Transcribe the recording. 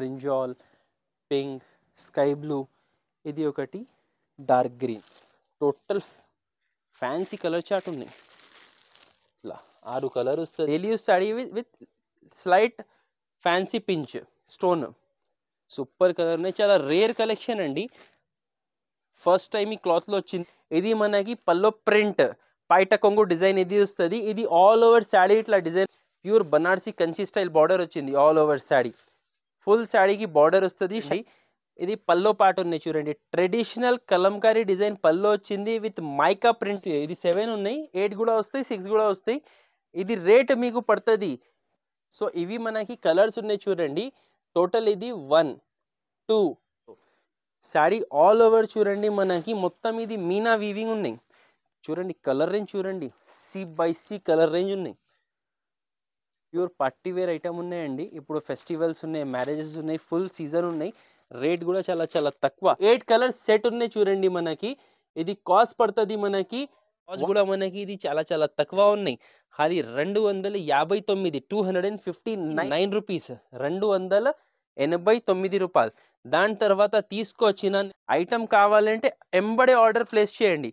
Brinjal, pink, sky blue, ఇది ఒకటి dark green. Total fancy colour chart ఉన్నాయి. ఇట్లా 6 కలర్ వస్తుంది. Daily use saree with slight fancy pinch stone. Super colour ఉన్నాయి, చాలా రేర్ కలెక్షన్ అండి. ఫస్ట్ టైం ఈ క్లాత్లో వచ్చింది. ఇది మనకి పల్లో ప్రింట్ పైట కొంగు డిజైన్ ఇది వస్తుంది. ఇది ఆల్ ఓవర్ శాడీ ఇట్లా design pure Banarasi Kanchi style border వచ్చింది ఆల్ ఓవర్ శాడీ. ఫుల్ శాడీకి బార్డర్ వస్తుంది. ఇది పల్లో పార్ట్ ఉన్నాయి చూడండి. ట్రెడిషనల్ కలంకారీ డిజైన్ పల్లో వచ్చింది విత్ మైకా ప్రింట్స్. ఇది 7 ఉన్నాయి, 8 కూడా వస్తాయి, 6 కూడా వస్తాయి. ఇది రేట్ మీకు పడుతుంది. సో ఇవి మనకి కలర్స్ ఉన్నాయి చూడండి. టోటల్ ఇది 1, 2 శారీ ఆల్ ఓవర్ చూడండి. మనకి మొత్తం ఇది మీనా వీవింగ్ ఉన్నాయి చూడండి. కలర్ రేంజ్ చూడండి, C/C కలర్ రేంజ్ ఉన్నాయి. ప్యూర్ పార్టీ వేర్ ఐటమ్ ఉన్నాయండి. ఇప్పుడు ఫెస్టివల్స్ ఉన్నాయి, మ్యారేజెస్ ఉన్నాయి, ఫుల్ సీజన్ ఉన్నాయి. రేట్ కూడా చాలా చాలా తక్కువ. 8 కలర్ సెట్ ఉన్నాయి చూడండి. మనకి ఇది కాస్ట్ పడుతుంది మనకి. కాస్ట్ కూడా మనకి ఇది చాలా చాలా తక్కువ ఉన్నాయి. అది 259, 259 రూపీస్, 289 రూపాయలు. దాని తర్వాత తీసుకొచ్చిన ఐటమ్ కావాలంటే ఎంబడే ఆర్డర్ ప్లేస్ చేయండి.